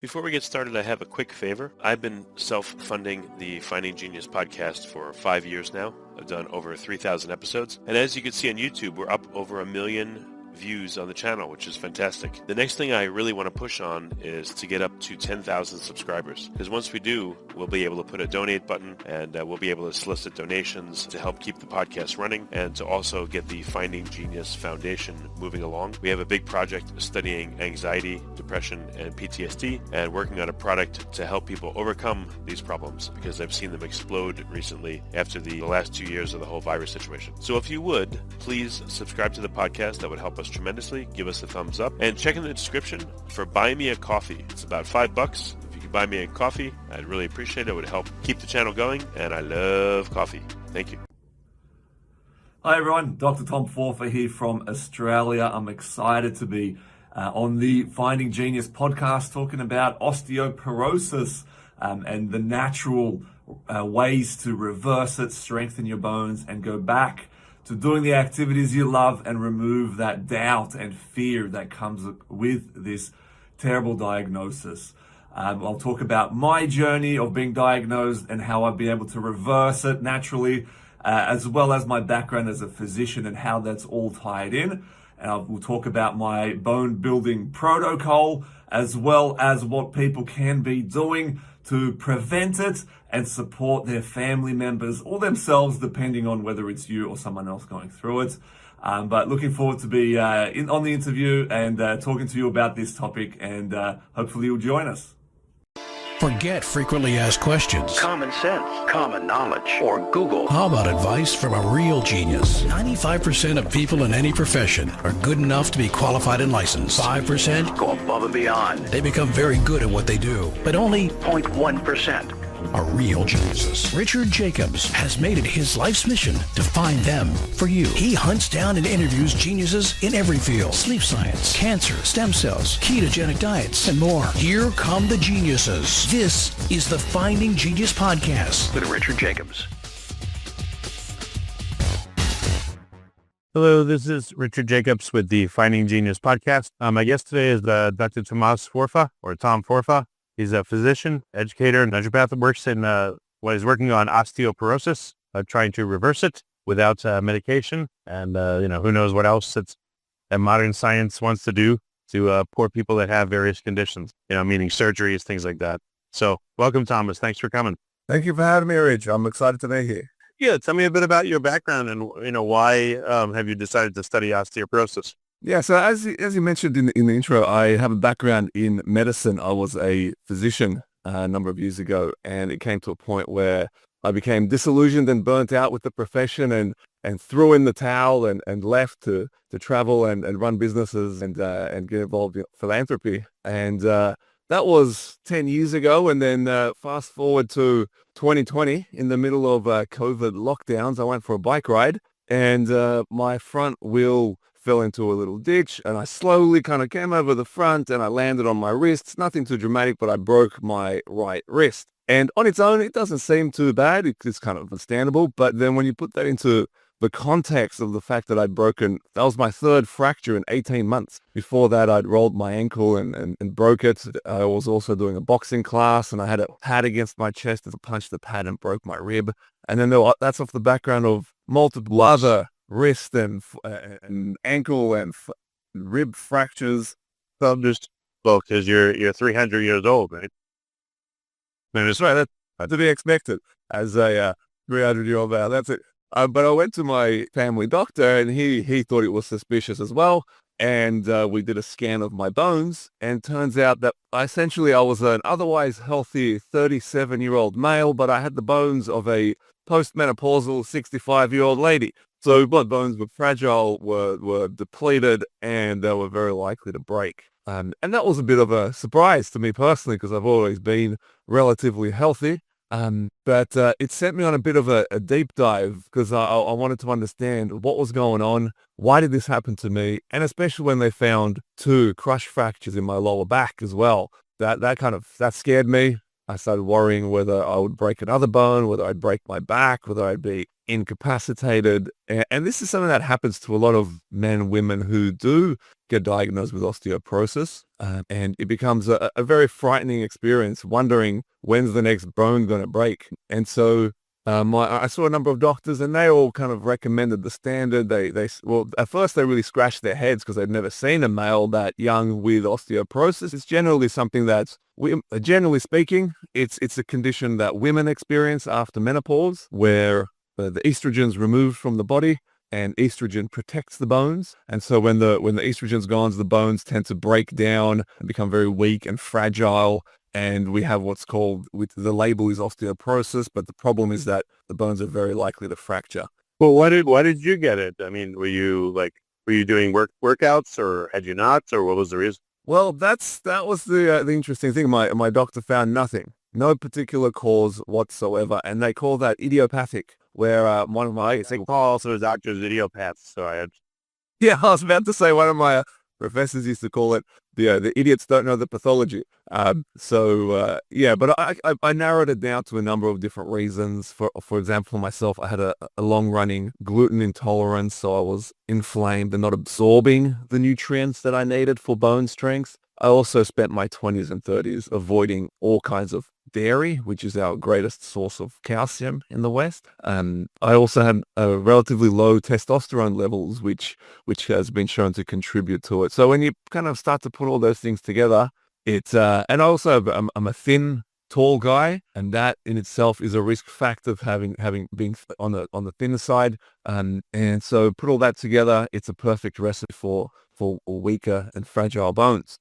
Before we get started, I have a quick favor. I've been self-funding the Finding Genius podcast for 5 years now. I've done over 3,000 episodes. And as you can see on YouTube, we're up over 1 million views on the channel, which is fantastic. The next thing I really want to push on is to get up to 10,000 subscribers. Because once we do, we'll be able to put a donate button and we'll be able to solicit donations to help keep the podcast running and to also get the Finding Genius Foundation moving along. We have a big project studying anxiety, depression, and PTSD and working on a product to help people overcome these problems because I've seen them explode recently after the last 2 years of the whole virus situation. So if you would, please subscribe to the podcast. That would help us tremendously. Give us a thumbs up and check in the description for Buy Me a Coffee. It's about $5. If you could buy me a coffee, I'd really appreciate it. It would help keep the channel going, and I love coffee. Thank you. Hi everyone, Dr. Tomasz Forfa here from Australia. I'm excited to be on the Finding Genius podcast talking about osteoporosis and the natural ways to reverse it, strengthen your bones, and go back to doing the activities you love and remove that doubt and fear that comes with this terrible diagnosis. I'll talk about my journey of being diagnosed and how I've been able to reverse it naturally, as well as my background as a physician and how that's all tied in. And we'll talk about my bone building protocol, as well as what people can be doing to prevent it and support their family members or themselves, depending on whether it's you or someone else going through it. But looking forward to be on the interview and talking to you about this topic, and hopefully you'll join us. Forget frequently asked questions. Common sense, common knowledge, or Google. How about advice from a real genius? 95% of people in any profession are good enough to be qualified and licensed. 5% go above and beyond. They become very good at what they do, but only 0.1% are real geniuses. Richard Jacobs has made it his life's mission to find them for you. He hunts down and interviews geniuses in every field: sleep science, cancer, stem cells, ketogenic diets, and more. Here come the geniuses. This is the Finding Genius podcast with Richard Jacobs. Hello, this is Richard Jacobs with the Finding Genius podcast. My guest today is Dr. Tomasz Forfa, or Tom Forfa. He's a physician, educator, and naturopath that works in he's working on osteoporosis, trying to reverse it without medication, and who knows what else that modern science wants to do to poor people that have various conditions, meaning surgeries, things like that. So, welcome, Thomas. Thanks for coming. Thank you for having me, Rich. I'm excited to be here. Yeah, tell me a bit about your background and why have you decided to study osteoporosis? Yeah, so as you mentioned in the intro, I have a background in medicine. I was a physician a number of years ago, and it came to a point where I became disillusioned and burnt out with the profession and threw in the towel and left to travel and run businesses and get involved in philanthropy. And that was 10 years ago. And then fast forward to 2020, in the middle of COVID lockdowns, I went for a bike ride, and my front wheel fell into a little ditch, and I slowly kind of came over the front and I landed on my wrist. Nothing too dramatic, but I broke my right wrist. And on its own, it doesn't seem too bad. It's kind of understandable. But then when you put that into the context of the fact that that was my third fracture in 18 months. Before that, I'd rolled my ankle and broke it. I was also doing a boxing class, and I had a pad against my chest as I punched the pad and broke my rib. And then that's off the background of multiple other wrist and ankle and rib fractures. So because you're 300 years old, right? That's right. That's to be expected as a 300-year-old man. That's it. But I went to my family doctor, and he thought it was suspicious as well. And we did a scan of my bones, and turns out that essentially I was an otherwise healthy 37-year-old male, but I had the bones of a postmenopausal 65-year-old lady. So blood bones were fragile, were depleted, and they were very likely to break. And that was a bit of a surprise to me personally, because I've always been relatively healthy. But it sent me on a bit of a deep dive, because I wanted to understand what was going on, why did this happen to me, and especially when they found 2 crush fractures in my lower back as well. That scared me. I started worrying whether I would break another bone, whether I'd break my back, whether I'd be incapacitated. And this is something that happens to a lot of men and women who do get diagnosed with osteoporosis. And it becomes a very frightening experience, wondering when's the next bone going to break. And so I saw a number of doctors, and they all kind of recommended the standard. Well, at first they really scratched their heads because they'd never seen a male that young with osteoporosis. It's generally something that's, generally speaking, it's a condition that women experience after menopause, where the estrogen's removed from the body, and estrogen protects the bones. And so when the estrogen's gone, the bones tend to break down and become very weak and fragile. And we have what's called, with the label is osteoporosis, but the problem is that the bones are very likely to fracture. Well, why did you get it? I mean, were you doing workouts, or had you not, or what was the reason? Well, that was the interesting thing. My doctor found nothing, no particular cause whatsoever, and they call that idiopathic. Where one of my Also, doctors idiopaths. So I had. Yeah, I was about to say one of my professors used to call it the idiots don't know the pathology. But I narrowed it down to a number of different reasons. For example, myself, I had a long-running gluten intolerance, so I was inflamed and not absorbing the nutrients that I needed for bone strength. I also spent my 20s and 30s avoiding all kinds of dairy, which is our greatest source of calcium in the West. I also had relatively low testosterone levels, which has been shown to contribute to it. So when you kind of start to put all those things together, and also I'm a thin, tall guy, and that in itself is a risk factor of having been on the thinner side. And so put all that together, it's a perfect recipe for weaker and fragile bones.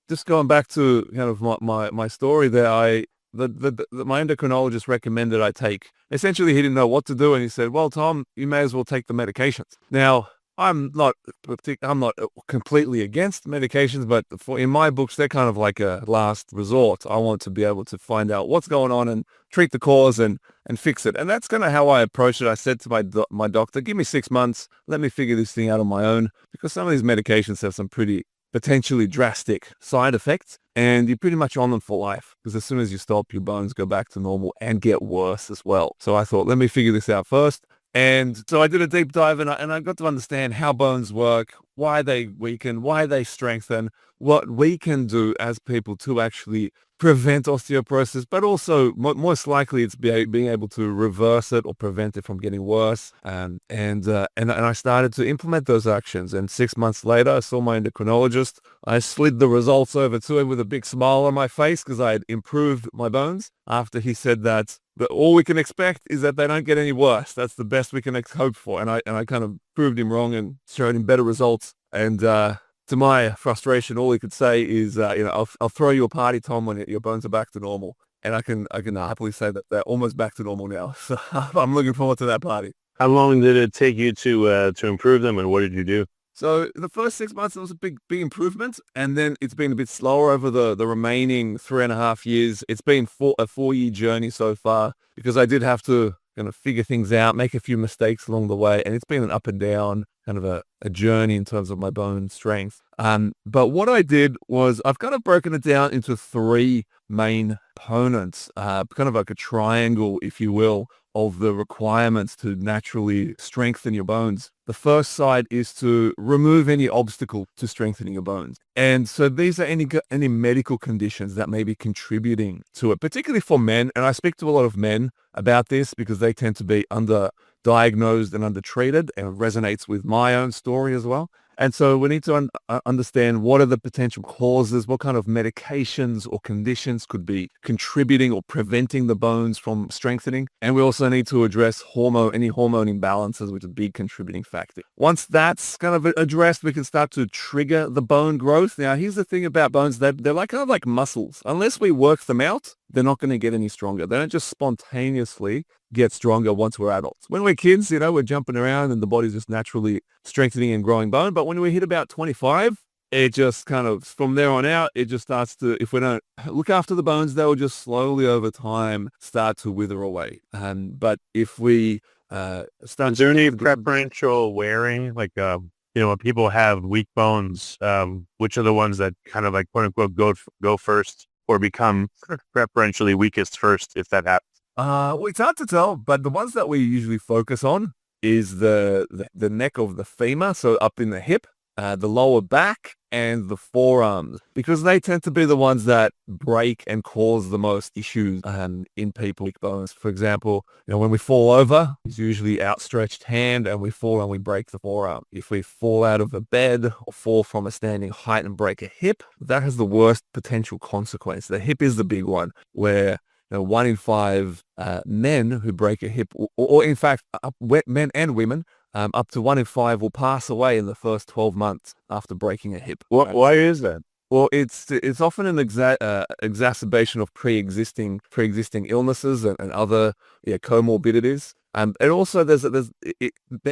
Just going back to kind of my story there, my endocrinologist recommended I take, essentially he didn't know what to do, and he said, well, Tom, you may as well take the medications. Now, I'm not completely against medications, but in my books, they're kind of like a last resort. I want to be able to find out what's going on and treat the cause and fix it. And that's kind of how I approached it. I said to my doctor, give me 6 months, let me figure this thing out on my own, because some of these medications have some pretty potentially drastic side effects, and you're pretty much on them for life, because as soon as you stop, your bones go back to normal and get worse as well. So I thought, let me figure this out first. And so I did a deep dive, and I got to understand how bones work, why they weaken, why they strengthen, what we can do as people to actually prevent osteoporosis, but also most likely it's being able to reverse it or prevent it from getting worse. And I started to implement those actions. And 6 months later, I saw my endocrinologist. I slid the results over to him with a big smile on my face, because I had improved my bones after he said that all we can expect is that they don't get any worse. That's the best we can hope for. And I kind of proved him wrong and showed him better results. And to my frustration, all he could say is, I'll throw you a party, Tom, when your bones are back to normal. And I can happily say that they're almost back to normal now. So I'm looking forward to that party. How long did it take you to improve them, and what did you do? So the first 6 months, it was a big improvement. And then it's been a bit slower over the remaining 3.5 years. It's been a 4-year journey so far, because I did have to kind of figure things out, make a few mistakes along the way. And it's been an up and down kind of a journey in terms of my bone strength. But what I did was I've kind of broken it down into 3 main components, kind of like a triangle, if you will, of the requirements to naturally strengthen your bones. The first side is to remove any obstacle to strengthening your bones. And so these are any medical conditions that may be contributing to it, particularly for men. And I speak to a lot of men about this because they tend to be underdiagnosed and undertreated, and it resonates with my own story as well. And so we need to understand what are the potential causes, what kind of medications or conditions could be contributing or preventing the bones from strengthening. And we also need to address any hormone imbalances, which is a big contributing factor. Once that's kind of addressed, we can start to trigger the bone growth. Now, here's the thing about bones, that they're kind of like muscles. Unless we work them out, they're not going to get any stronger. They don't just spontaneously get stronger once we're adults. When we're kids, we're jumping around and the body's just naturally strengthening and growing bone. But when we hit about 25, it just kind of, from there on out, it just starts to, if we don't look after the bones, they will just slowly over time start to wither away. But if we start... Is there any preferential wearing? Like, when people have weak bones, which are the ones that kind of like, quote unquote, go first? or become preferentially weakest first if that happens? Well, it's hard to tell, but the ones that we usually focus on is the neck of the femur, so up in the hip, the lower back, and the forearms, because they tend to be the ones that break and cause the most issues in people's bones. For example, when we fall over, it's usually outstretched hand, and we fall and we break the forearm. If we fall out of a bed or fall from a standing height and break a hip, that has the worst potential consequence. The hip is the big one, where 1 in 5 men who break a hip, or in fact, men and women, up to 1 in 5 will pass away in the first 12 months after breaking a hip. Why is that? Well, it's often an exacerbation of pre-existing illnesses and other comorbidities. And also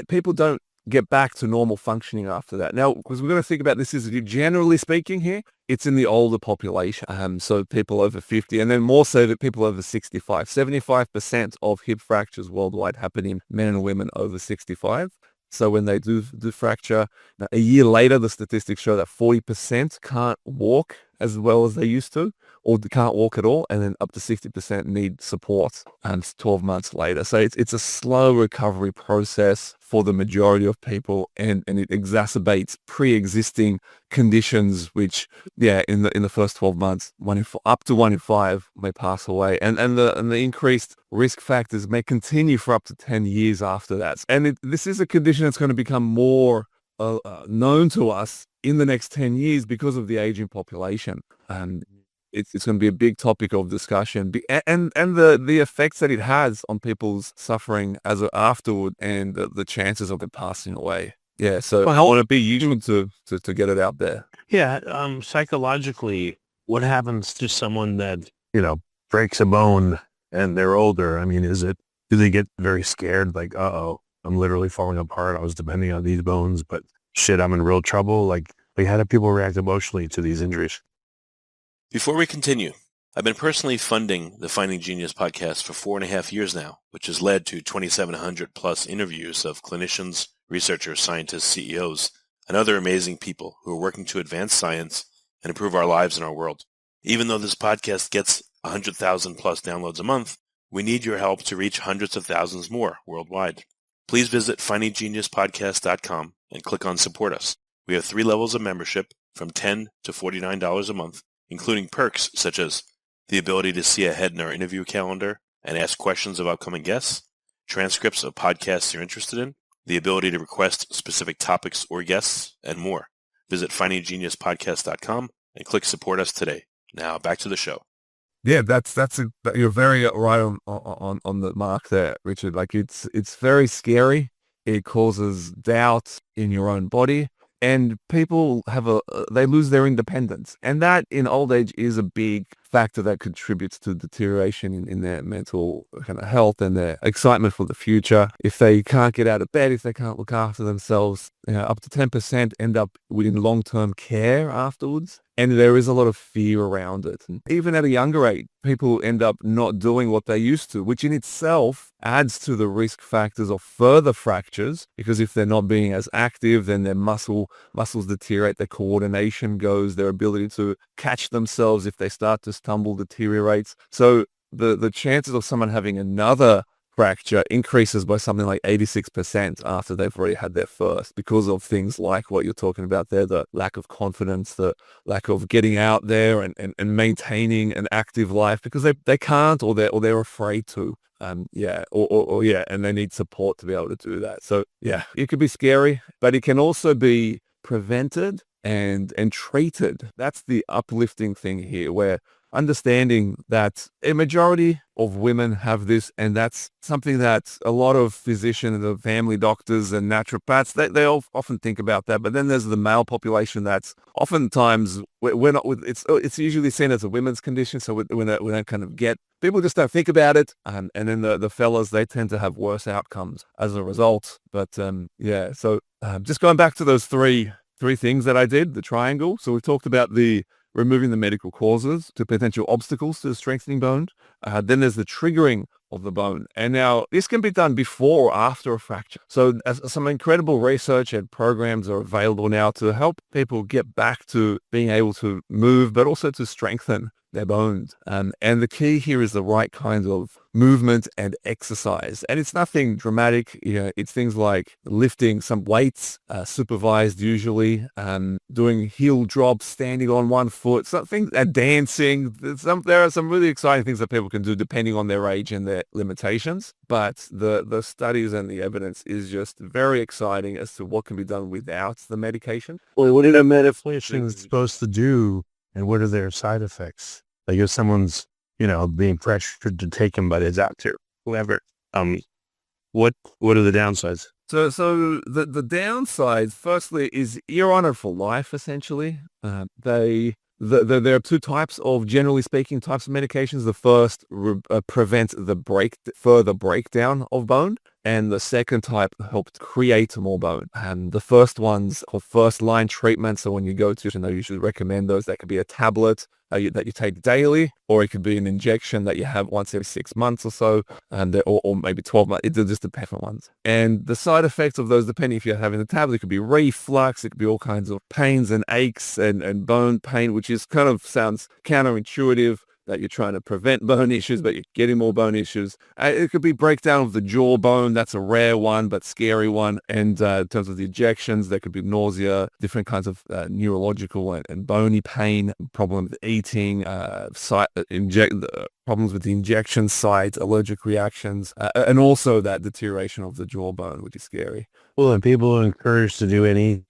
people don't get back to normal functioning after that. Now, because we're going to think about this is generally speaking here, it's in the older population. So people over 50, and then more so that people over 65. 75% of hip fractures worldwide happen in men and women over 65. So when they do fracture, now, a year later, the statistics show that 40% can't walk as well as they used to, or can't walk at all, and then up to 60% need support, and it's 12 months later. So it's a slow recovery process for the majority of people, and it exacerbates pre-existing conditions, which, in the first 12 months, up to 1 in 5 may pass away, and the increased risk factors may continue for up to 10 years after that. And this is a condition that's going to become more known to us in the next 10 years because of the aging population. It's going to be a big topic of discussion, and the effects that it has on people's suffering afterward, and the chances of it passing away. Yeah, so I want to be useful to get it out there. Yeah, psychologically, what happens to someone that, breaks a bone and they're older? I mean, do they get very scared? Like, uh-oh, I'm literally falling apart. I was depending on these bones, but shit, I'm in real trouble. Like how do people react emotionally to these injuries? Before we continue, I've been personally funding the Finding Genius podcast for 4.5 years now, which has led to 2,700 plus interviews of clinicians, researchers, scientists, CEOs, and other amazing people who are working to advance science and improve our lives and our world. Even though this podcast gets 100,000 plus downloads a month, we need your help to reach hundreds of thousands more worldwide. Please visit findinggeniuspodcast.com and click on Support Us. We have 3 levels of membership from $10 to $49 a month, including perks such as the ability to see ahead in our interview calendar and ask questions of upcoming guests, transcripts of podcasts you're interested in, the ability to request specific topics or guests, and more. Visit findinggeniuspodcast.com and click Support Us today. Now back to the show. Yeah, you're very right on the mark there, Richard. Like it's very scary. It causes doubt in your own body, and people they lose their independence, and that in old age is a big factor that contributes to deterioration in their mental kind of health and their excitement for the future. If they can't get out of bed, if they can't look after themselves, up to 10% end up in long-term care afterwards. And there is a lot of fear around it. And even at a younger age, people end up not doing what they used to, which in itself adds to the risk factors of further fractures, because if they're not being as active, then their muscles deteriorate, their coordination goes, their ability to catch themselves if they start to stumble deteriorates. So the chances of someone having another fracture increases by something like 86% after they've already had their first, because of things like what you're talking about there, the lack of confidence, the lack of getting out there and maintaining an active life, because they can't, or they're afraid to. And they need support to be able to do that. So yeah, it could be scary, but it can also be prevented and treated. That's the uplifting thing here, where understanding that a majority of women have this, and that's something that a lot of physicians and family doctors and naturopaths, they all often think about that. But then there's the male population that's oftentimes, we're not with, it's usually seen as a women's condition, so we don't kind of get, people just don't think about it, and then the fellas, they tend to have worse outcomes as a result. But so just going back to those three things that I did, the triangle. So we've talked about removing the medical causes to potential obstacles to the strengthening bone. Then there's the triggering of the bone. And now this can be done before or after a fracture. So some incredible research and programs are available now to help people get back to being able to move, but also to strengthen their bones. And the key here is the right kinds of movement and exercise. And it's nothing dramatic. It's things like lifting some weights, supervised usually, doing heel drops, standing on one foot, something, dancing. There are some really exciting things that people can do depending on their age and their limitations. But the studies and the evidence is just very exciting as to what can be done without the medication. Well, what are the medications supposed to do, and what are their side effects? Like if someone's, being pressured to take them by the doctor, whoever, what are the downsides? So the downside, firstly, is you're on it for life, essentially. There are two types of, generally speaking, types of medications. The first prevents the further breakdown of bone, and the second type helps create more bone. And the first one's called first-line treatment. So when you go to, they usually recommend those. That could be a tablet that you take daily, or it could be an injection that you have once every 6 months or so, and or maybe 12 months. It just depends on ones. And the side effects of those, depending if you're having the tablet, it could be reflux, it could be all kinds of pains and aches and bone pain, which is kind of sounds counterintuitive, that you're trying to prevent bone issues, but you're getting more bone issues. It could be breakdown of the jawbone. That's a rare one, but scary one. And in terms of the injections, there could be nausea, different kinds of neurological and bony pain, problems with eating, problems with the injection site, allergic reactions, and also that deterioration of the jawbone, which is scary. Well, and people are encouraged to do any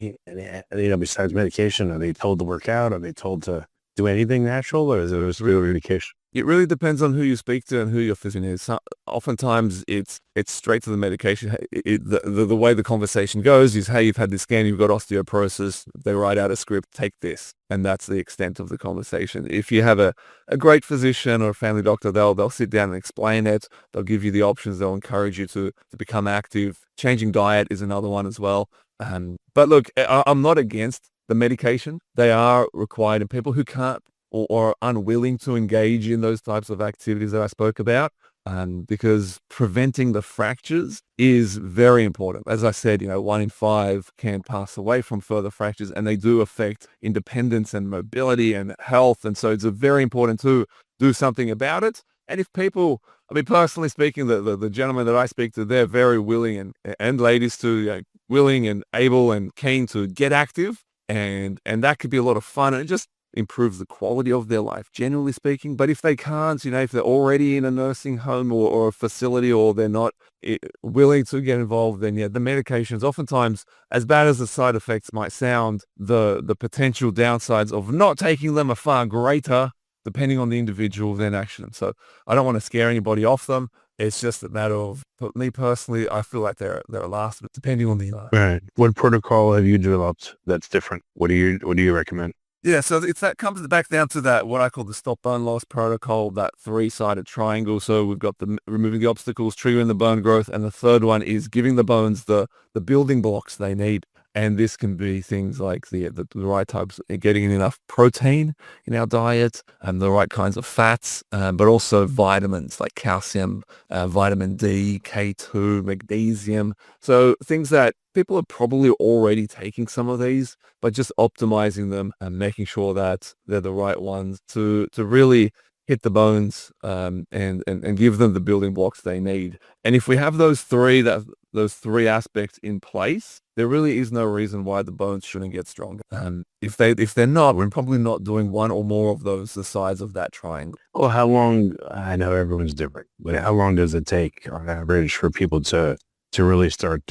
besides medication. Are they told to work out? Are they told to do anything natural, or is it just real medication? It really depends on who you speak to and who your physician is. Oftentimes, it's straight to the medication. The way the conversation goes is, hey, you've had this scan, you've got osteoporosis. They write out a script, take this, and that's the extent of the conversation. If you have a great physician or a family doctor, they'll sit down and explain it. They'll give you the options. They'll encourage you to become active. Changing diet is another one as well. But look, I'm not against the medication. They are required in people who can't or are unwilling to engage in those types of activities that I spoke about, because preventing the fractures is very important. As I said, 1 in 5 can pass away from further fractures, and they do affect independence and mobility and health. And so it's very important to do something about it. And if people, personally speaking, the gentlemen that I speak to, they're very willing and ladies too, willing and able and keen to get active. And that could be a lot of fun, and it just improves the quality of their life, generally speaking. But if they can't, if they're already in a nursing home or a facility, or they're not willing to get involved, then the medications, oftentimes, as bad as the side effects might sound, the potential downsides of not taking them are far greater, depending on the individual, than action. So I don't want to scare anybody off them. It's just a matter of, me personally, I feel like they're a last, but depending on the right. What protocol have you developed that's different? What do you recommend? Yeah, so that comes back down to that, what I call the stop bone loss protocol, that 3-sided triangle. So we've got the removing the obstacles, triggering the bone growth, and the third one is giving the bones the building blocks they need. And this can be things like the right types, getting enough protein in our diet, and the right kinds of fats, but also vitamins like calcium, vitamin D, K2, magnesium. So things that people are probably already taking some of these, but just optimizing them and making sure that they're the right ones to really hit the bones, and give them the building blocks they need. And if we have those three aspects in place, there really is no reason why the bones shouldn't get stronger. If they're not, we're probably not doing one or more of those, the sides of that triangle. Well, how long? I know everyone's different, but how long does it take on average for people to really start,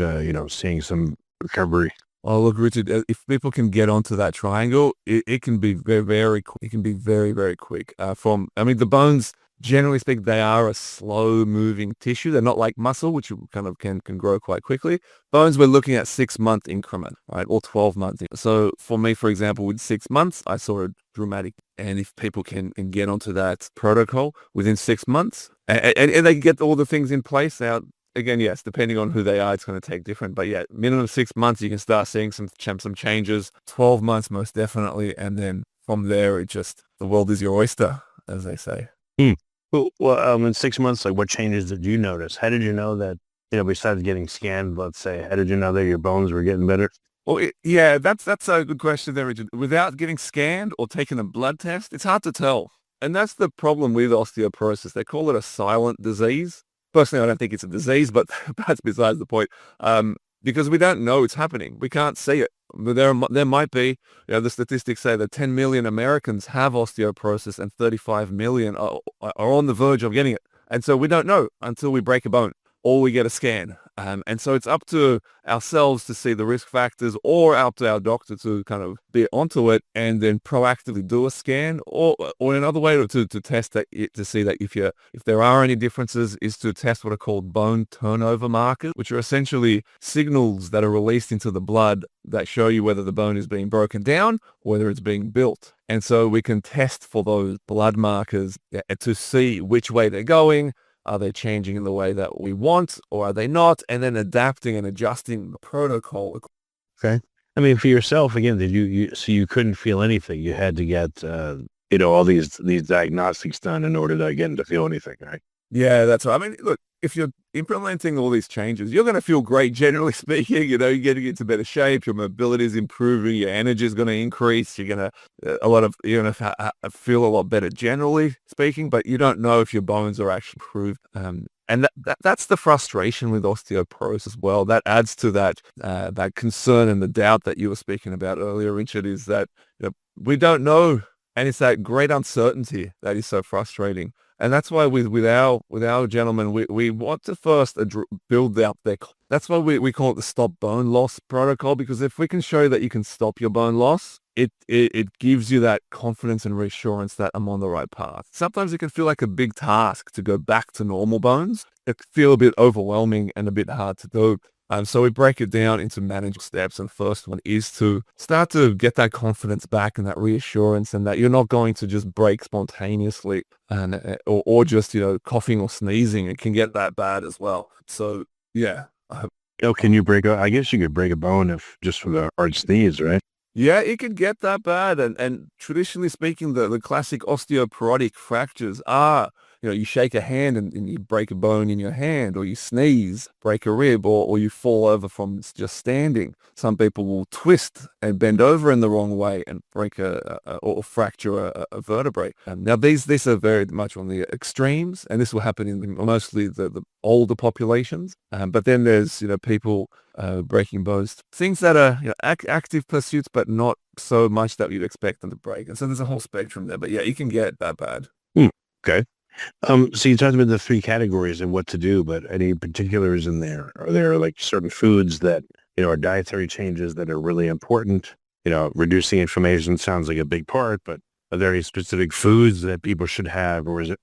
seeing some recovery? Oh, look, Richard, if people can get onto that triangle, it can be very, very quick. It can be very, very quick. The bones, generally speaking, they are a slow-moving tissue. They're not like muscle, which kind of can grow quite quickly. Bones, we're looking at 6-month increment, right, or 12 months. So for me, for example, with 6 months, I saw a dramatic. And if people can get onto that protocol within 6 months, and they can get all the things in place out. Again, yes, depending on who they are, it's going to take different. But yeah, minimum 6 months, you can start seeing some changes. 12 months, most definitely. And then from there, the world is your oyster, as they say. Well, in 6 months, like what changes did you notice? How did you know that, besides getting scanned, let's say, how did you know that your bones were getting better? Well, yeah, that's a good question there, Richard. Without getting scanned or taking a blood test, it's hard to tell. And that's the problem with osteoporosis. They call it a silent disease. Personally, I don't think it's a disease, but that's besides the point. Because we don't know it's happening. We can't see it. But there might be, the statistics say that 10 million Americans have osteoporosis and 35 million are on the verge of getting it. And so we don't know until we break a bone or we get a scan. And so it's up to ourselves to see the risk factors or up to our doctor to kind of be onto it and then proactively do a scan or another way to test that, to see that if there are any differences is to test what are called bone turnover markers, which are essentially signals that are released into the blood that show you whether the bone is being broken down or whether it's being built. And so we can test for those blood markers to see which way they're going. Are they changing in the way that we want, or are they not? And then adapting and adjusting the protocol. Okay. I mean, for yourself, again, so you couldn't feel anything. You had to get, all these diagnostics done in order to, again, to feel anything, right? Yeah, that's right. I mean, look, if you're implementing all these changes, you're going to feel great, generally speaking. You're getting into better shape. Your mobility is improving. Your energy is going to increase. You're going to feel a lot better, generally speaking. But you don't know if your bones are actually improved. And that's the frustration with osteoporosis as well. That adds to that concern and the doubt that you were speaking about earlier, Richard. Is that we don't know, and it's that great uncertainty that is so frustrating. And that's why with our gentlemen, we want to first build out that's why we call it the stop bone loss protocol, because if we can show you that you can stop your bone loss, it gives you that confidence and reassurance that I'm on the right path. Sometimes it can feel like a big task to go back to normal bones. It can feel a bit overwhelming and a bit hard to do. So we break it down into manageable steps. And the first one is to start to get that confidence back and that reassurance, and that you're not going to just break spontaneously or just, coughing or sneezing. It can get that bad as well. So, yeah. Can you I guess you could break a bone if just from a hard sneeze, right? Yeah, it can get that bad. And traditionally speaking, the classic osteoporotic fractures are, you shake a hand and you break a bone in your hand, or you sneeze, break a rib, or you fall over from just standing. Some people will twist and bend over in the wrong way and break or fracture a vertebrae. Now, these are very much on the extremes, and this will happen in mostly the older populations. But then there's, people breaking bones, things that are active pursuits, but not so much that you'd expect them to break. And so there's a whole spectrum there. But yeah, it can get that bad. Okay. So you talked about the 3 categories and what to do, but any particulars in there? Are there like certain foods that, are dietary changes that are really important? Reducing inflammation sounds like a big part, but are there any specific foods that people should have, or is it?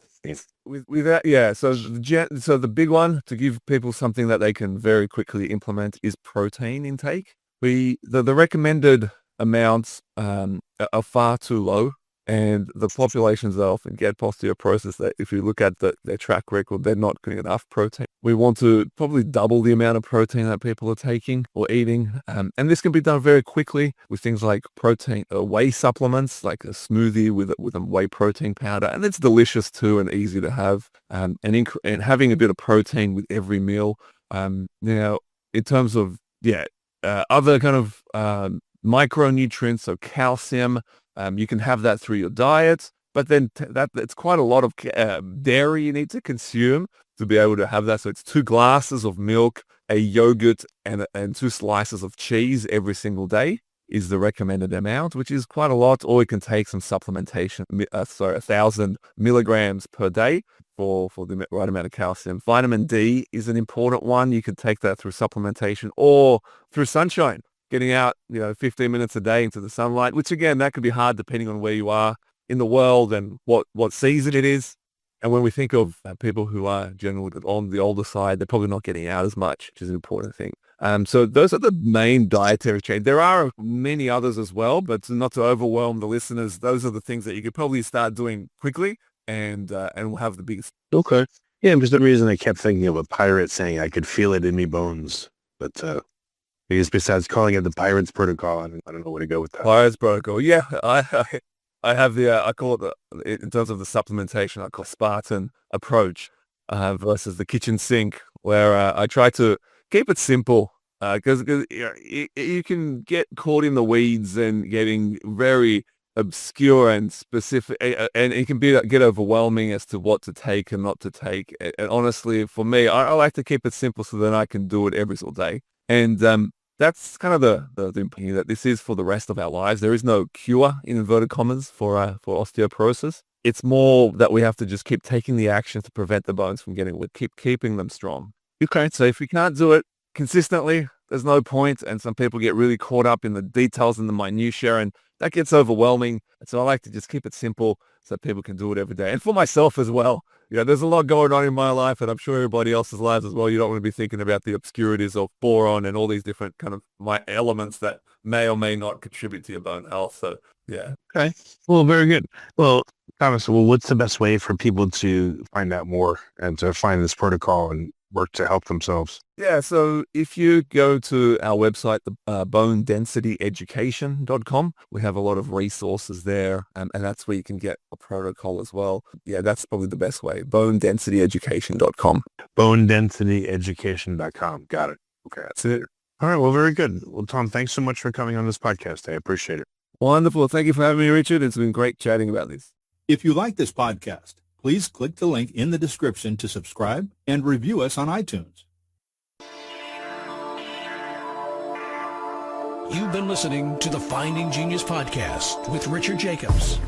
With that, yeah. So the big one to give people something that they can very quickly implement is protein intake. The recommended amounts are far too low. And the populations that often get osteoporosis, that if you look at their track record, they're not getting enough protein. We want to probably double the amount of protein that people are taking or eating. And this can be done very quickly with things like protein whey supplements, like a smoothie with a whey protein powder. And it's delicious too and easy to have. And having a bit of protein with every meal. Now, in terms of, other kind of micronutrients, so calcium, you can have that through your diet, but then it's quite a lot of dairy you need to consume to be able to have that. So it's 2 glasses of milk, a yogurt, and 2 slices of cheese every single day is the recommended amount, which is quite a lot. Or you can take some supplementation, 1,000 milligrams per day for the right amount of calcium. Vitamin D is an important one. You can take that through supplementation or through sunshine. Getting out, 15 minutes a day into the sunlight, which again, that can be hard depending on where you are in the world and what season it is. And when we think of people who are generally on the older side, they're probably not getting out as much, which is an important thing. So those are the main dietary changes. There are many others as well, but not to overwhelm the listeners, those are the things that you could probably start doing quickly and will have the biggest. Okay. Yeah, for some reason I kept thinking of a pirate saying I could feel it in me bones, but I guess besides calling it the Pirates Protocol, I don't know where to go with that. Pirates Protocol, yeah. I have I call it in terms of the supplementation, I call Spartan approach versus the kitchen sink, where I try to keep it simple because you can get caught in the weeds and getting very obscure and specific, and it can get overwhelming as to what to take and not to take. And honestly, for me, I like to keep it simple so that I can do it every single day. And that's kind of the opinion that this is for the rest of our lives. There is no cure, in inverted commas, for osteoporosis. It's more that we have to just keep taking the actions to prevent the bones from getting weak, keep keeping them strong. Okay, so if we can't do it consistently, there's no point. And some people get really caught up in the details and the minutiae, and that gets overwhelming. And so I like to just keep it simple so people can do it every day. And for myself as well, there's a lot going on in my life, and I'm sure everybody else's lives as well. You don't want to be thinking about the obscurities of boron and all these different kind of elements that may or may not contribute to your bone health. So, yeah. Okay. Well, very good. Well, Thomas, what's the best way for people to find out more and to find this protocol and work to help themselves? Yeah, so if you go to our website, the bonedensityeducation.com, we have a lot of resources there, and that's where you can get a protocol as well. Yeah, that's probably the best way, bonedensityeducation.com. Bonedensityeducation.com. Got it. Okay, that's it. All right, well, very good. Well, Tom, thanks so much for coming on this podcast. I appreciate it. Wonderful. Thank you for having me, Richard. It's been great chatting about this. If you like this podcast, please click the link in the description to subscribe and review us on iTunes. You've been listening to the Finding Genius podcast with Richard Jacobs.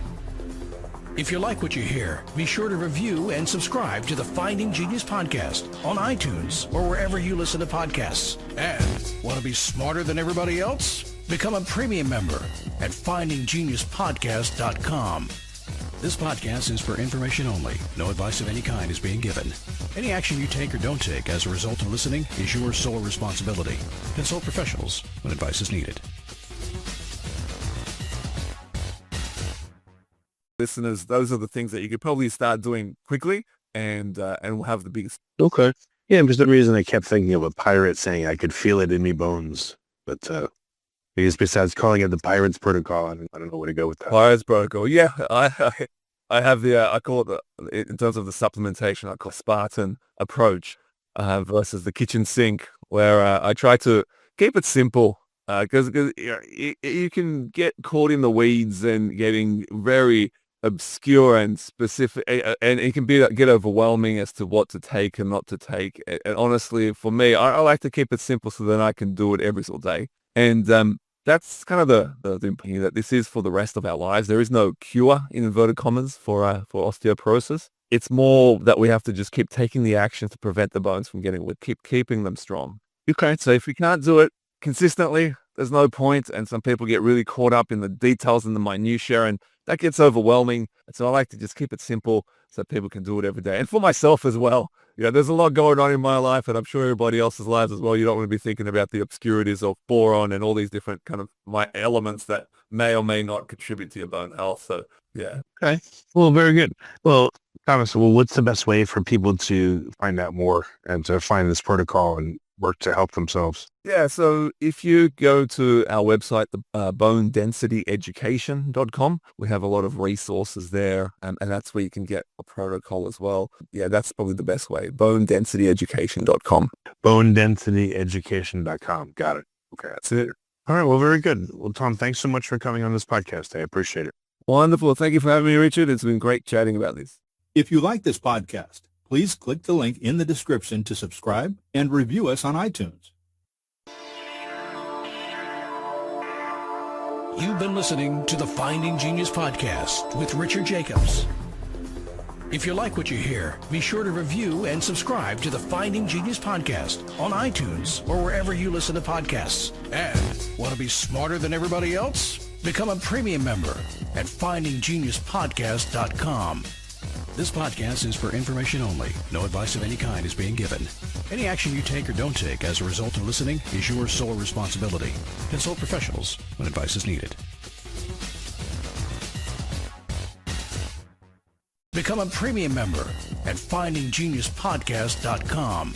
If you like what you hear, be sure to review and subscribe to the Finding Genius podcast on iTunes or wherever you listen to podcasts. And want to be smarter than everybody else? Become a premium member at findinggeniuspodcast.com. This podcast is for information only. No advice of any kind is being given. Any action you take or don't take as a result of listening is your sole responsibility. Consult professionals when advice is needed. Listeners, those are the things that you could probably start doing quickly and we'll have the biggest. Okay. Yeah, for some reason I kept thinking of a pirate saying I could feel it in me bones. But I guess besides calling it the Pirates Protocol, I don't know where to go with that. Pirates Protocol. Yeah, I have I call it in terms of the supplementation, I call Spartan approach versus the kitchen sink, where I try to keep it simple because you can get caught in the weeds and getting very obscure and specific, and it can get overwhelming as to what to take and not to take. And honestly, for me, I like to keep it simple so that I can do it every single day. And that's kind of the opinion that this is for the rest of our lives. There is no cure, in inverted commas, for osteoporosis. It's more that we have to just keep taking the actions to prevent the bones from getting weak, keep keeping them strong. Okay, so if we can't do it consistently, there's no point. And some people get really caught up in the details and the minutiae, and that gets overwhelming. And so I like to just keep it simple so people can do it every day. And for myself as well, there's a lot going on in my life, and I'm sure everybody else's lives as well. You don't want to be thinking about the obscurities of boron and all these different kind of elements that may or may not contribute to your bone health. So, yeah. Okay. Well, very good. Well, Thomas, what's the best way for people to find out more and to find this protocol and work to help themselves? Yeah, so if you go to our website, the bonedensityeducation.com, we have a lot of resources there, and that's where you can get a protocol as well. Yeah, that's probably the best way, bonedensityeducation.com. Bonedensityeducation.com. Got it. Okay, that's it. All right, well, very good. Well, Tom, thanks so much for coming on this podcast. I appreciate it. Wonderful. Thank you for having me, Richard. It's been great chatting about this. If you like this podcast, please click the link in the description to subscribe and review us on iTunes. You've been listening to the Finding Genius podcast with Richard Jacobs. If you like what you hear, be sure to review and subscribe to the Finding Genius podcast on iTunes or wherever you listen to podcasts. And want to be smarter than everybody else? Become a premium member at findinggeniuspodcast.com. This podcast is for information only. No advice of any kind is being given. Any action you take or don't take as a result of listening is your sole responsibility. Consult professionals when advice is needed. Become a premium member at findinggeniuspodcast.com.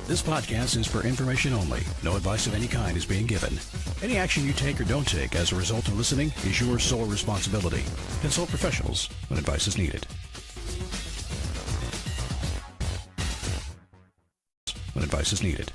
This podcast is for information only. No advice of any kind is being given. Any action you take or don't take as a result of listening is your sole responsibility. Consult professionals when advice is needed. When advice is needed.